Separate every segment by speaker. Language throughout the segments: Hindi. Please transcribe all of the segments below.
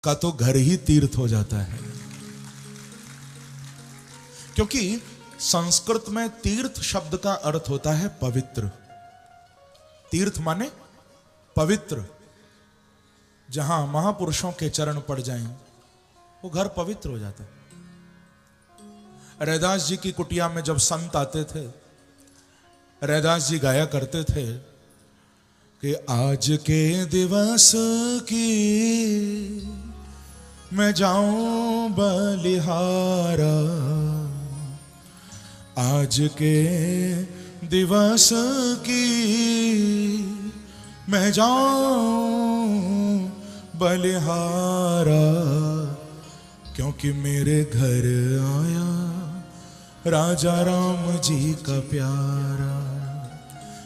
Speaker 1: का तो घर ही तीर्थ हो जाता है। क्योंकि संस्कृत में तीर्थ शब्द का अर्थ होता है पवित्र। तीर्थ माने पवित्र। जहां महापुरुषों के चरण पड़ जाएं वो घर पवित्र हो जाता है। रैदास जी की कुटिया में जब संत आते थे, रैदास जी गाया करते थे कि आज के दिवस की मैं जाऊं बलिहारा, आज के दिवस की मैं जाऊं बलिहारा, क्योंकि मेरे घर आया राजा राम जी का प्यारा,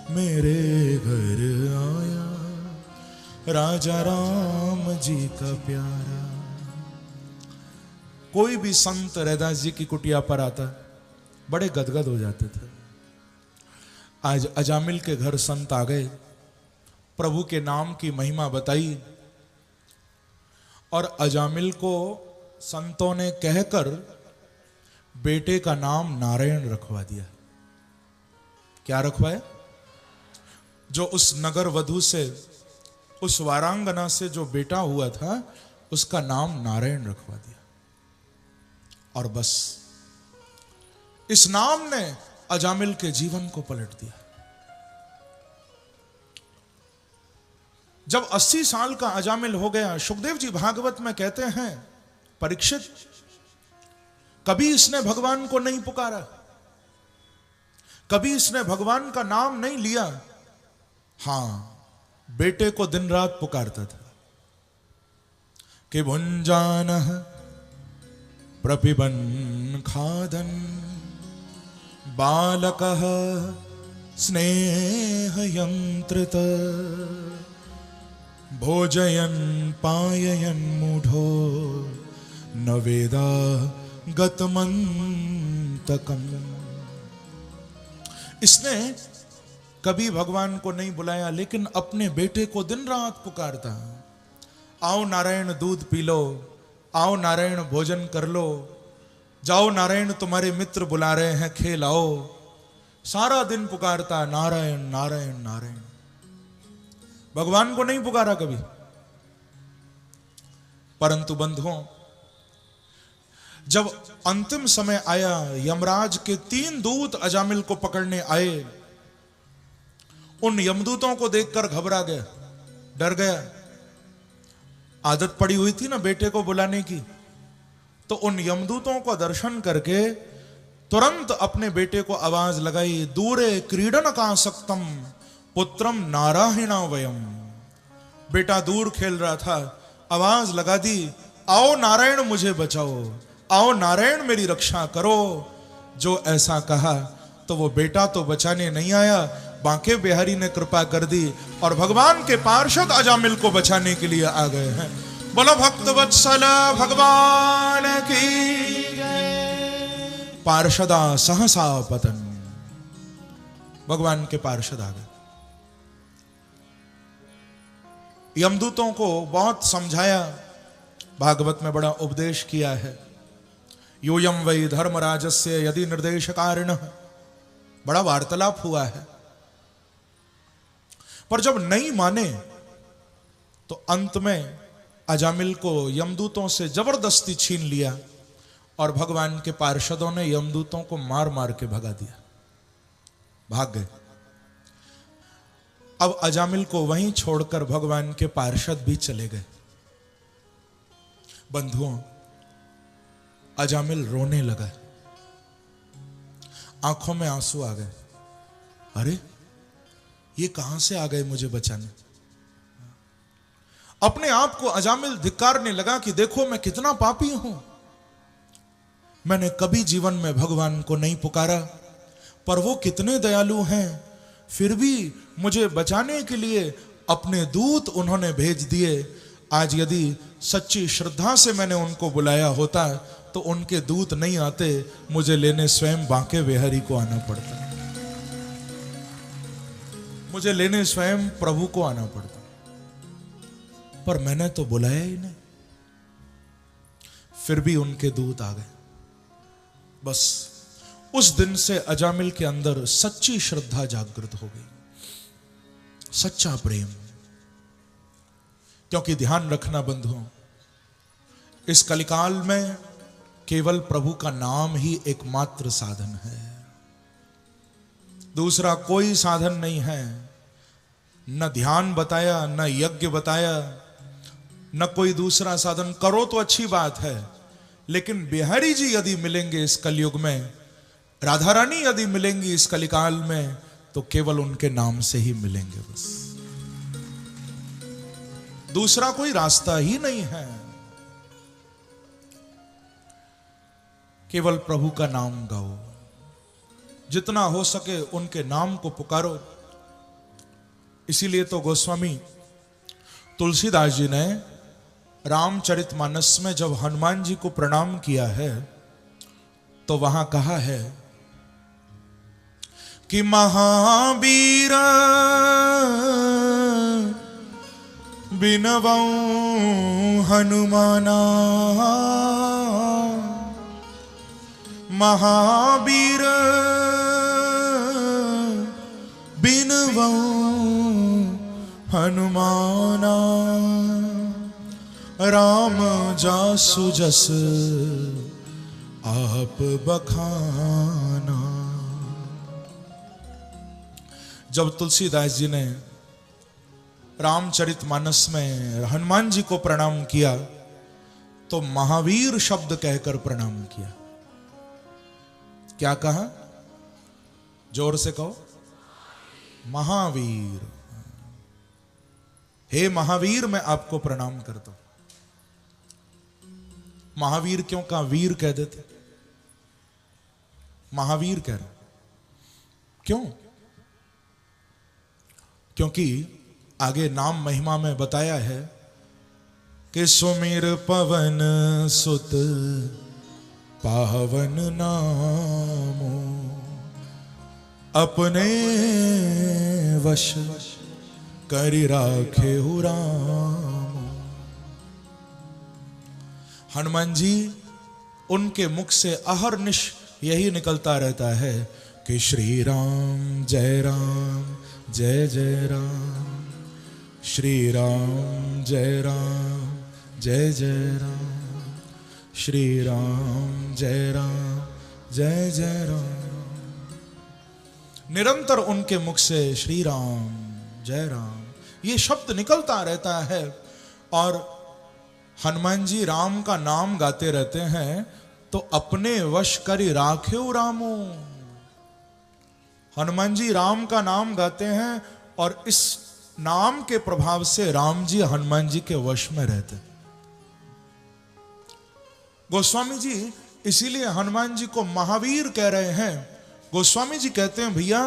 Speaker 1: मेरे घर आया राजा राम जी का प्यारा। कोई भी संत रैदास जी की कुटिया पर आता बड़े गदगद हो जाते थे। आज अजामिल के घर संत आ गए, प्रभु के नाम की महिमा बताई और अजामिल को संतों ने कहकर बेटे का नाम नारायण रखवा दिया। क्या रखवाया? जो उस नगर वधु से, उस वारांगना से जो बेटा हुआ था उसका नाम नारायण रखवा दिया। और बस इस नाम ने अजामिल के जीवन को पलट दिया। जब 80 साल का अजामिल हो गया, सुखदेव जी भागवत में कहते हैं, परीक्षित कभी इसने भगवान को नहीं पुकारा, कभी इसने भगवान का नाम नहीं लिया। हां, बेटे को दिन रात पुकारता था कि भुंजानः प्रपिबन् खादन् बालकः स्नेहयंत्रित भोजयन् पाययन् मूढ़ो न वेदा गतमन्तकम्। इसने कभी भगवान को नहीं बुलाया, लेकिन अपने बेटे को दिन रात पुकारता, आओ नारायण दूध पी लो, आओ नारायण भोजन कर लो, जाओ नारायण तुम्हारे मित्र बुला रहे हैं, खेल आओ। सारा दिन पुकारता नारायण नारायण नारायण। भगवान को नहीं पुकारा कभी। परंतु बंधुओं, जब अंतिम समय आया, यमराज के 3 दूत अजामिल को पकड़ने आए। उन यमदूतों को देखकर घबरा गया, डर गया। आदत पड़ी हुई थी ना बेटे को बुलाने की, तो उन यमदूतों को दर्शन करके तुरंत अपने बेटे को आवाज लगाई, दूरे क्रीडन का सक्तम पुत्रम नारायणा वयम। बेटा दूर खेल रहा था, आवाज लगा दी, आओ नारायण मुझे बचाओ, आओ नारायण मेरी रक्षा करो। जो ऐसा कहा तो वो बेटा तो बचाने नहीं आया, बांके बिहारी ने कृपा कर दी और भगवान के पार्षद अजामिल को बचाने के लिए आ गए हैं। बोलो भक्त वत्सल भगवान की जय। पार्षदा सहसा पतन। भगवान के पार्षद आ गए। यमदूतों को बहुत समझाया, भागवत में बड़ा उपदेश किया है। यूयम वै धर्मराजस्य यदि निर्देशकारिणः, बड़ा वार्तालाप हुआ है। पर जब नहीं माने तो अंत में अजामिल को यमदूतों से जबरदस्ती छीन लिया और भगवान के पार्षदों ने यमदूतों को मार मार के भगा दिया, भाग गए। अब अजामिल को वहीं छोड़कर भगवान के पार्षद भी चले गए। बंधुओं, अजामिल रोने लगा, आंखों में आंसू आ गए। अरे ये कहां से आ गए मुझे बचाने। अपने आप को अजामिल धिक्कारने लगा कि देखो मैं कितना पापी हूं। मैंने कभी जीवन में भगवान को नहीं पुकारा, पर वो कितने दयालु हैं, फिर भी मुझे बचाने के लिए अपने दूत उन्होंने भेज दिए। आज यदि सच्ची श्रद्धा से मैंने उनको बुलाया होता तो उनके दूत नहीं आते, मुझे लेने स्वयं बांके बिहारी को आना पड़ता, मुझे लेने स्वयं प्रभु को आना पड़ता। पर मैंने तो बुलाया ही नहीं। फिर भी उनके दूत आ गए। बस उस दिन से अजामिल के अंदर सच्ची श्रद्धा जागृत हो गई, सच्चा प्रेम। क्योंकि ध्यान रखना बंधुओं, इस कलिकाल में केवल प्रभु का नाम ही एकमात्र साधन है, दूसरा कोई साधन नहीं है। न ध्यान बताया, न यज्ञ बताया, न कोई दूसरा साधन। करो तो अच्छी बात है, लेकिन बिहारी जी यदि मिलेंगे इस कलयुग में, राधा रानी यदि मिलेंगी इस कलिकाल में, तो केवल उनके नाम से ही मिलेंगे। बस दूसरा कोई रास्ता ही नहीं है। केवल प्रभु का नाम गाओ, जितना हो सके उनके नाम को पुकारो। इसीलिए तो गोस्वामी तुलसीदास जी ने रामचरितमानस में जब हनुमान जी को प्रणाम किया है, तो वहां कहा है कि महावीर बिनवौ हनुमाना, महावीर बिनवौ हनुमाना, राम जासु जस आप बखाना। जब तुलसीदास जी ने रामचरितमानस में हनुमान जी को प्रणाम किया, तो महावीर शब्द कहकर प्रणाम किया। क्या कहा? जोर से कहो, महावीर। हे महावीर, मैं आपको प्रणाम करता हूं। महावीर क्यों कहा? वीर कह देते, महावीर कह रहे। क्यों? क्योंकि आगे नाम महिमा में बताया है कि सुमिर पवन सुत पावन नामो, अपने वश करि राखे राम। हनुमान जी, उनके मुख से अहरनिश यही निकलता रहता है कि श्री राम जय राम जय जय राम, श्री राम जय राम जय जय राम, श्री राम जय राम जय जय राम। निरंतर उनके मुख से श्री राम जय राम ये शब्द निकलता रहता है। और हनुमान जी राम का नाम गाते रहते हैं, तो अपने वश करि राख्यो रामो। हनुमान जी राम का नाम गाते हैं, और इस नाम के प्रभाव से राम जी हनुमान जी के वश में रहते। गोस्वामी जी इसीलिए हनुमान जी को महावीर कह रहे हैं। गोस्वामी जी कहते हैं, भैया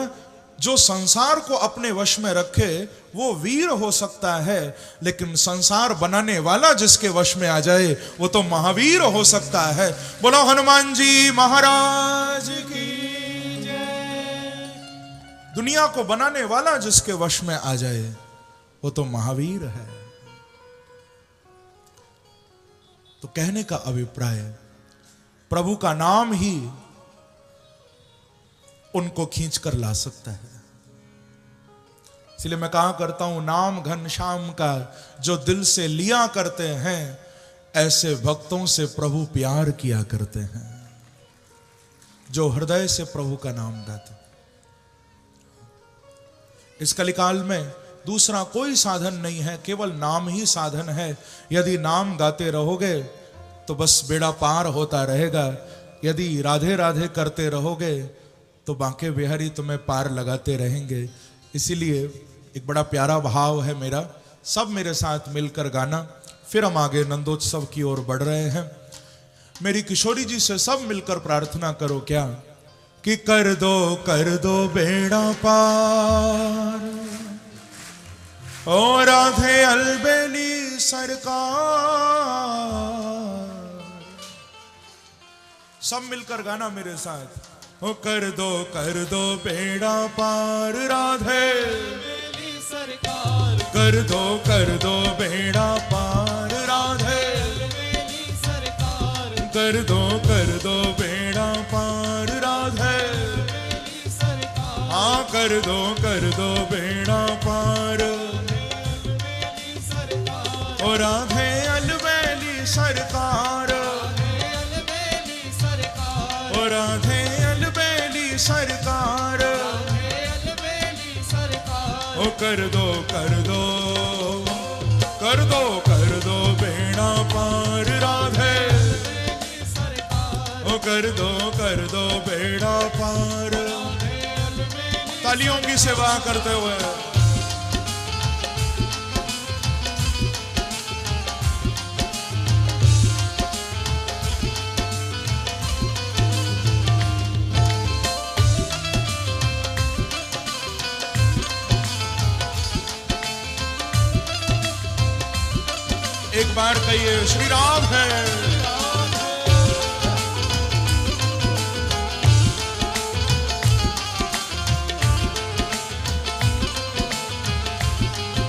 Speaker 1: जो संसार को अपने वश में रखे वो वीर हो सकता है, लेकिन संसार बनाने वाला जिसके वश में आ जाए वो तो महावीर हो सकता है। बोलो हनुमान जी महाराज की जय। दुनिया को बनाने वाला जिसके वश में आ जाए वो तो महावीर है। तो कहने का अभिप्राय, प्रभु का नाम ही उनको खींच कर ला सकता है। इसलिए मैं कहा करता हूं, नाम घनश्याम का जो दिल से लिया करते हैं, ऐसे भक्तों से प्रभु प्यार किया करते हैं, जो हृदय से प्रभु का नाम गाते। इस कलिकाल में दूसरा कोई साधन नहीं है, केवल नाम ही साधन है। यदि नाम गाते रहोगे तो बस बेड़ा पार होता रहेगा। यदि राधे राधे करते रहोगे तो बांके बिहारी तुम्हें पार लगाते रहेंगे। इसीलिए एक बड़ा प्यारा भाव है मेरा, सब मेरे साथ मिलकर गाना। फिर हम आगे नंदोत्सव की ओर बढ़ रहे हैं। मेरी किशोरी जी से सब मिलकर प्रार्थना करो क्या कि कर दो बेड़ा पार, ओ राधे अलबेली सरकार। सब मिलकर गाना मेरे साथ, ओ कर दो बेड़ा पार राधे अलबेली सरकार, कर दो बेड़ा पार राधे अलबेली सरकार, कर दो बेड़ा पार राधे, हाँ कर दो बेड़ा पार। ओ राधे अलबेली सरकार, ओ राधे अलबेली सरकार, ओ कर दो बेड़ा पार राधे, ओ कर दो बेड़ा पार। तालियों की सेवा करते हुए एक बार कहिए श्री राधे।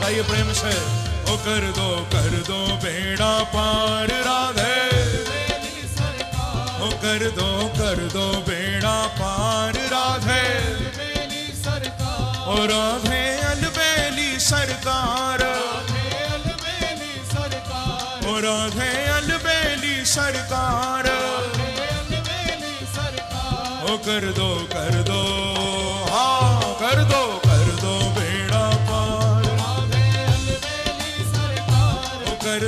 Speaker 1: कहिए प्रेम से, ओ कर दो बेड़ा पार राधे, ओ कर दो बेड़ा पार राधे, ओ राधे अलबेली सरकार, ओ राधे अलबेली सरकार, ओ कर दो हाँ कर दो बेड़ा पार, ओ कर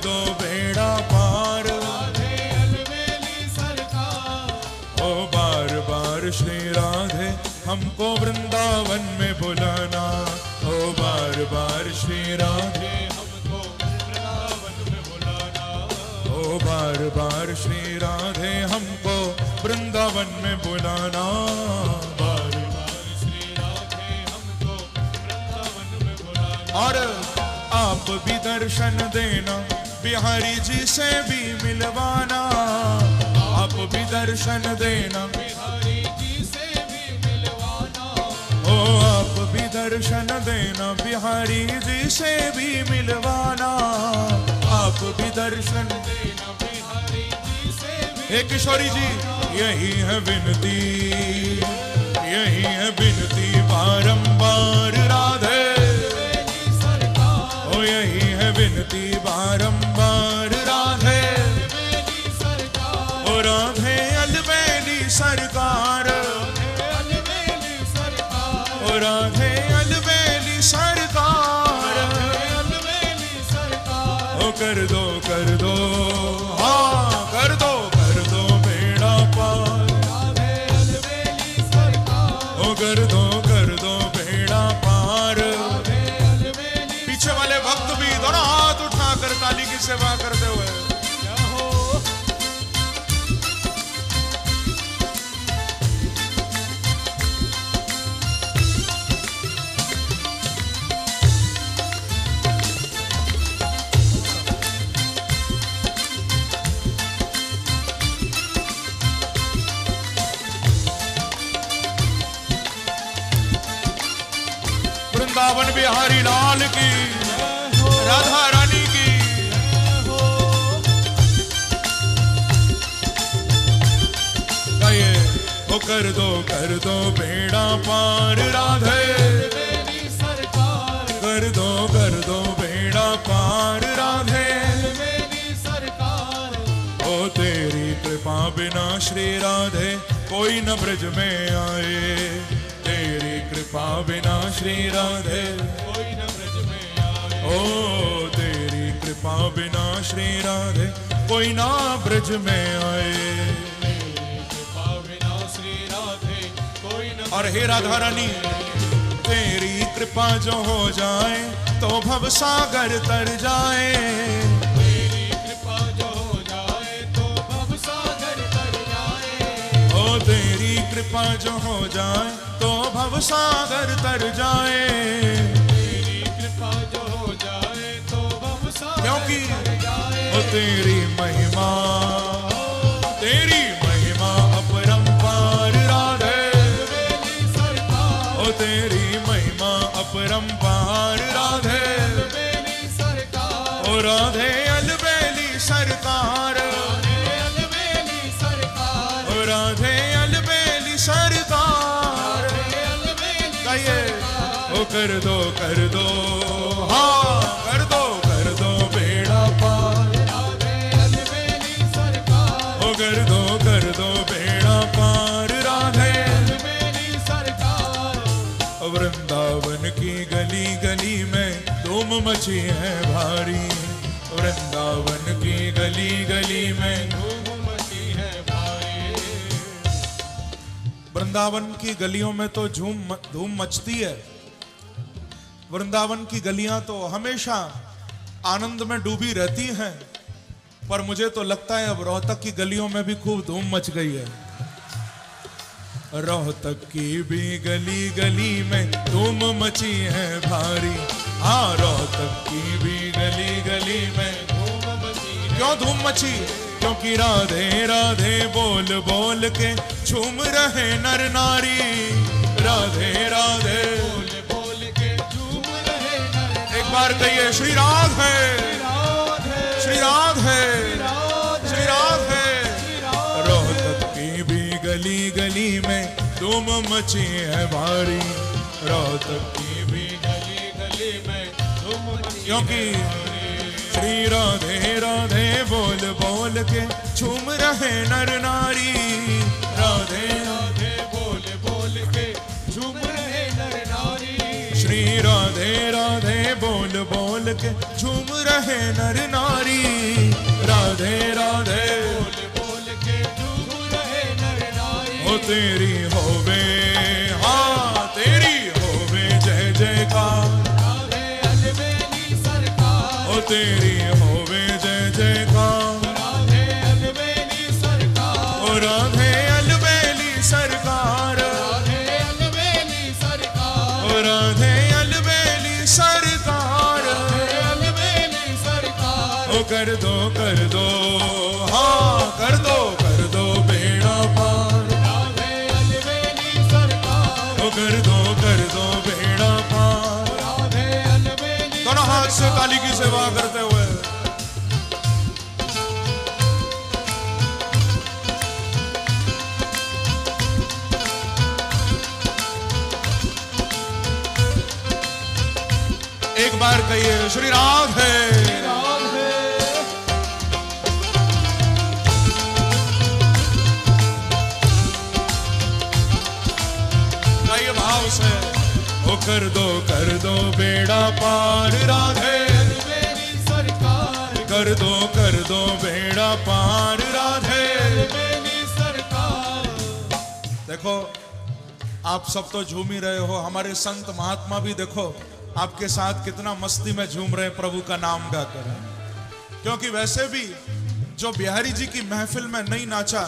Speaker 1: दो बेड़ा पार। ओ बार बार श्री राधे हमको वृंदावन में बुलाना, ओ बार बार श्री राधे बार बार श्री राधे हमको वृंदावन में बुलाना, बार बार श्री राधे हमको वृंदावन में बुलाना। और आप भी दर्शन देना, बिहारी जी से भी मिलवाना, आप भी दर्शन देना, बिहारी जी से भी मिलवाना, ओ आप भी दर्शन देना, बिहारी जी से भी मिलवाना, आप भी दर्शन देना, बिहारी जी से भी। हे किशोरी जी यही है विनती, यही है विनती बारंबार राधे, ओ यही है विनती बारंबार राधे, ओ राधे अलबेली सरकार, ओ राधे अलबेली सरकार, ओ कर दो हाँ कर दो बेड़ा पार, ओ कर दो बेड़ा पार। पीछे वाले भक्त भी दोनों हाथ उठाकर ताली की सेवा करते हुए वृंदावन बिहारी लाल की, राधा रानी की। गाइए ओ कर दो बेड़ा पार राधे, कर दो बेड़ा पार राधे, ओ तेरी कृपा बिना श्री राधे कोई न ब्रज में आए, तेरी कृपा बिना श्री राधे कोई न ब्रज में आए, ओ तेरी कृपा बिना श्री राधे कोई ना ब्रज में आए, तेरी कृपा बिना श्री राधे कोई न। और हे राधा रानी तेरी कृपा जो हो जाए तो भव सागर तर जाए, तेरी कृपा जो हो जाए तो भव सागर तर जाए, ओ तेरी कृपा जो हो जाए तो भव सागर तर जाए, तेरी कृपा जो हो जाए तो भव सागर क्योंकि तर जाए। ओ तेरी महिमा अपरंपार राधे, ओ तेरी महिमा अपरंपार राधे, ओ राधे अलबेली सरकार, कर दो हाँ कर दो बेड़ा पार
Speaker 2: राधे अलबेली सरकार,
Speaker 1: ओ कर दो बेड़ा पार राधे
Speaker 2: अलबेली सरकार।
Speaker 1: वृंदावन की गली गली में धूम मची है भारी, वृंदावन की गली गली में
Speaker 2: धूम मची है भाई,
Speaker 1: वृंदावन की गलियों में तो धूम मचती है। वृंदावन की गलियां तो हमेशा आनंद में डूबी रहती हैं, पर मुझे तो लगता है अब रोहतक की गलियों में भी खूब धूम मच गई है। रोहतक की भी गली गली में धूम मची है भारी, हाँ रोहतक की भी गली गली में
Speaker 2: धूम मची है।
Speaker 1: क्यों धूम मची? क्योंकि राधे राधे बोल बोल के झूम रहे नर नारी, राधे राधे
Speaker 2: बोल बोल के झूम रहे नर।
Speaker 1: एक बार कहिए श्री राधे
Speaker 2: राधे
Speaker 1: श्री राधे
Speaker 2: राधे
Speaker 1: श्री राधे। रोहतक की भी गली गली में धूम मची है भारी, रोहतक की भी
Speaker 2: गली गली में धूम मची
Speaker 1: क्योंकि श्री राधे राधे बोल बोल के झूम रहे नर नारी, राधे
Speaker 2: राधे बोल बोल के झूम रहे नर नारी,
Speaker 1: श्री राधे राधे बोल बोल के झूम रहे नर नारी, राधे राधे
Speaker 2: बोल बोल के झूम रहे नर नारी।
Speaker 1: ओ तेरी होवे हाँ तेरी होवे जय जयकार,
Speaker 2: राधे अलबेली सरकार,
Speaker 1: ओ तेरी होवे जय जयकार,
Speaker 2: राधे अलबेली सरकार,
Speaker 1: ओ राधे अलबेली सरकार,
Speaker 2: राधे अलबेली सरकार,
Speaker 1: ओ राधे अलबेली सरकार।
Speaker 2: राधे अलबेली सरकार।
Speaker 1: ओ कर दो हाँ कर दो बेड़ा पार,
Speaker 2: राधे अलबेली सरकार,
Speaker 1: ओ कर दो बेड़ा पार।
Speaker 2: राधे अलबेली
Speaker 1: दोनों हाथ से काली की सेवा करते हुए एक बार कहिए श्री राधे
Speaker 2: राधे।
Speaker 1: कई भाव से ओ कर दो बेड़ा पार राधे,
Speaker 2: अलबेली सरकार,
Speaker 1: कर दो बेड़ा पार राधे।
Speaker 2: अलबेली सरकार।
Speaker 1: देखो आप सब तो झूम ही रहे हो, हमारे संत महात्मा भी देखो आपके साथ कितना मस्ती में झूम रहे प्रभु का नाम गाकर, क्योंकि वैसे भी जो बिहारी जी की महफिल में नहीं नाचा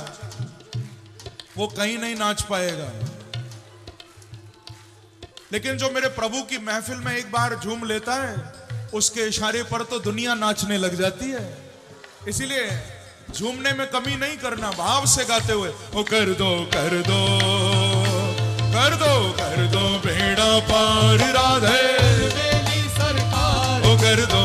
Speaker 1: वो कहीं नहीं नाच पाएगा, लेकिन जो मेरे प्रभु की महफिल में एक बार झूम लेता है उसके इशारे पर तो दुनिया नाचने लग जाती है। इसीलिए झूमने में कमी नहीं करना, भाव से गाते हुए ओ कर दो बेड़ा पार राधे,
Speaker 2: अलबेली सरकार,
Speaker 1: ओ कर दो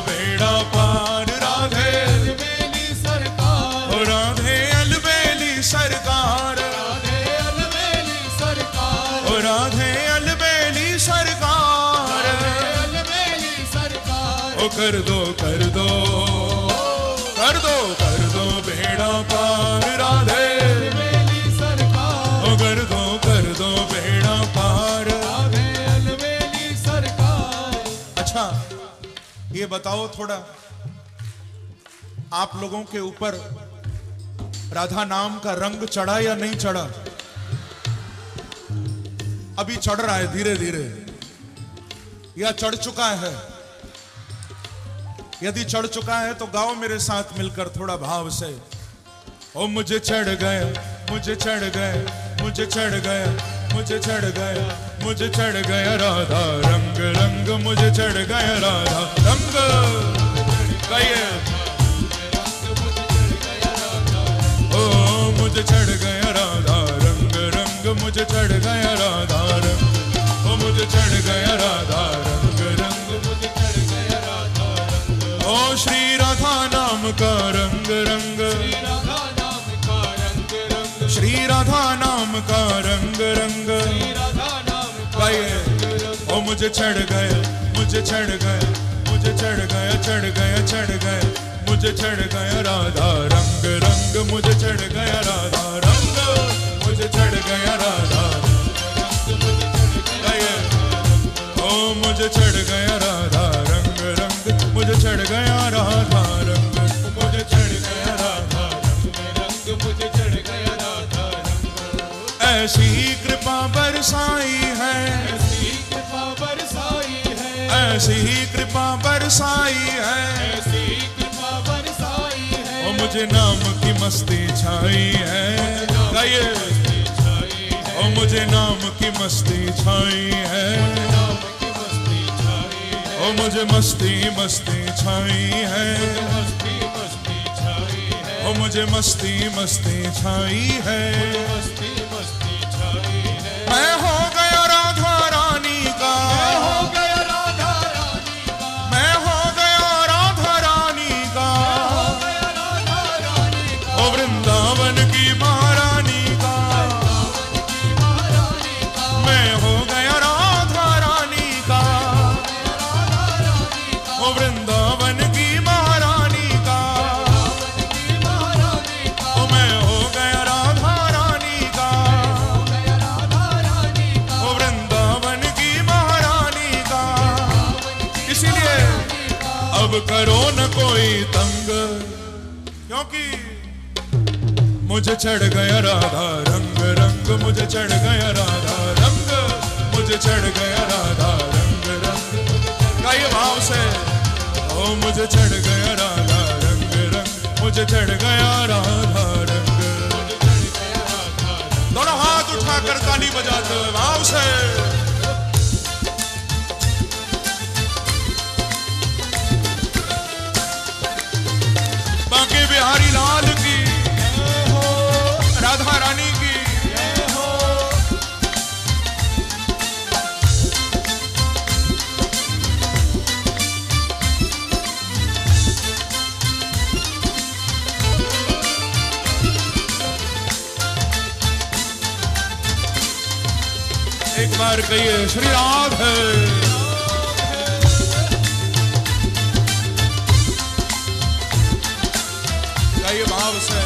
Speaker 1: बेड़ा पार राधे,
Speaker 2: अलबेली सरकार,
Speaker 1: ओ राधे अलबेली सरकार,
Speaker 2: राधे अलबेली सरकार,
Speaker 1: ओ राधे अलबेली सरकार।
Speaker 2: राधे अलबेली सरकार।
Speaker 1: ओ कर दो बेड़ा पार राधे,
Speaker 2: अलबेली सरकार,
Speaker 1: ओ कर दो बेड़ा पार।
Speaker 2: राधे अलबेली सरकार।
Speaker 1: अच्छा ये बताओ थोड़ा, आप लोगों के ऊपर राधा नाम का रंग चढ़ा या नहीं चढ़ा? अभी चढ़ रहा है धीरे धीरे या चढ़ चुका है? यदि चढ़ चुका है तो गाओ मेरे साथ मिलकर थोड़ा भाव से। ओ मुझे चढ़ गया, मुझे चढ़ गया, मुझे चढ़ गया, मुझे चढ़ गया, मुझे चढ़ गया राधा रंग रंग, मुझे चढ़ गया राधा रंग। कहिए ओ मुझे चढ़ गया राधा रंग रंग, मुझे चढ़ गया राधा रंग, ओ मुझे चढ़ गया राधा रंग रंग, मुझे चढ़ गया राधा रंग। ओ श्री राधा नाम का रंग रंग,
Speaker 2: राधा नाम का रंग रंग,
Speaker 1: श्री राधा नाम का रंग रंग।
Speaker 2: राधा नाम का
Speaker 1: गाइए ओ मुझे चढ़ गया, मुझे चढ़ गया, मुझे चढ़ गया, चढ़ गया, चढ़ गया, मुझे चढ़ गया राधा रंग, रंग मुझे चढ़ गया राधा रंग, मुझे चढ़ गया राधा रंग, ओ मुझे चढ़ गया राधा रंग, रंग मुझे चढ़ गया राधा रंग, मुझे चढ़ गया राधा रंग, रंग मुझे चढ़ गया राधा रंग। ऐसी कृपा बरसाई है,
Speaker 2: ऐसी कृपा बरसाई है,
Speaker 1: ऐसी कृपा बरसाई है,
Speaker 2: ऐसी कृपा बरसाई है,
Speaker 1: ओ मुझे नाम की मस्ती छाई है, गाइए, ओ मुझे नाम की मस्ती छाई है,
Speaker 2: नाम की मस्ती छाई है,
Speaker 1: ओ मुझे मस्ती मस्ती छाई है,
Speaker 2: मस्ती मस्ती छाई है,
Speaker 1: ओ मुझे मस्ती मस्ती छाई है।
Speaker 2: मस्ती मस्ती छाई है।
Speaker 1: मैं हो गया राधा रानी का,
Speaker 2: हो गया राधा रानी का,
Speaker 1: मैं हो गया राधा रानी का,
Speaker 2: हो गया राधा रानी का,
Speaker 1: ओ वृंदावन की महारानी का,
Speaker 2: महारानी का,
Speaker 1: मैं हो गया राधा रानी का, ओ वृंदावन की महारानी का,
Speaker 2: महारानी का,
Speaker 1: ओ मैं हो गया राधा रानी का,
Speaker 2: राधा रानी का,
Speaker 1: ओ वृंदावन की महारानी का। इसीलिए अब करो न कोई तंग, क्योंकि मुझे चढ़ गया राधा रंग, रंग मुझे चढ़ गया राधा रंग, मुझे चढ़ गया राधा रंग, रंग गाइए भाव से, ओ मुझे चढ़ गया राधा रंग, रंग मुझे चढ़ गया राधा रंग। दोनों हाथ उठाकर ताली बजाते हुए भाव से, बांके बिहारी लाल की, राधा रानी की। एक बार कहिए श्री राधे। गाइए भाव से,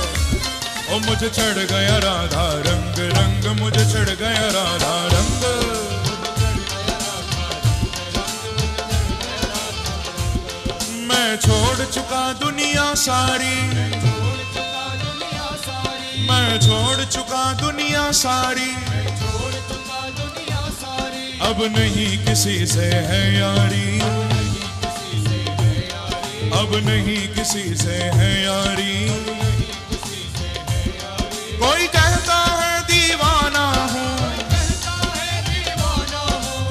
Speaker 1: ओ मुझे चढ़ गया राधा रंग, रंग मुझे चढ़ गया राधा रंग, मैं छोड़ चुका दुनिया सारी, मैं छोड़ चुका दुनिया सारी, अब नहीं किसी से है यारी, अब नहीं किसी से है यारी। कोई कहता है दीवाना हूँ,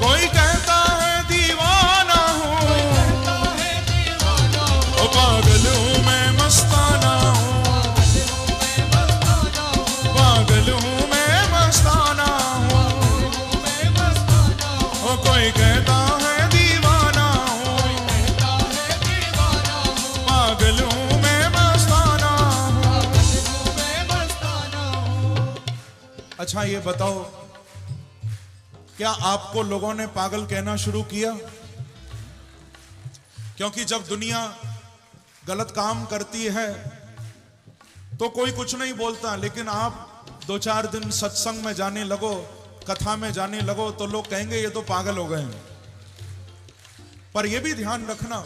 Speaker 1: कोई कहता है दीवाना हूँ, ओ पागल हूँ मैं मस्ताना हूँ, पागल हूँ मैं मस्ताना हूँ, ओ कोई कहता है दीवाना हूँ, पागल हूँ मैं मस्ताना हूँ। अच्छा ये बताओ, क्या आपको लोगों ने पागल कहना शुरू किया? क्योंकि जब दुनिया गलत काम करती है तो कोई कुछ नहीं बोलता, लेकिन आप 2-4 दिन सत्संग में जाने लगो, कथा में जाने लगो, तो लोग कहेंगे ये तो पागल हो गए हैं। पर यह भी ध्यान रखना,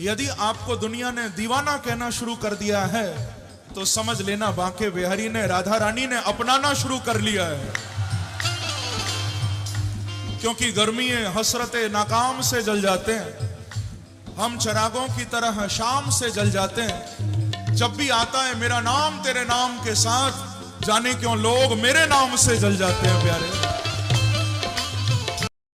Speaker 1: यदि आपको दुनिया ने दीवाना कहना शुरू कर दिया है तो समझ लेना बांके बिहारी ने, राधा रानी ने अपनाना शुरू कर लिया है। क्योंकि गर्मी हसरते नाकाम से जल जाते हैं, हम चिरागों की तरह शाम से जल जाते हैं। जब भी आता है मेरा नाम तेरे नाम के साथ, जाने क्यों लोग मेरे नाम से जल जाते हैं प्यारे।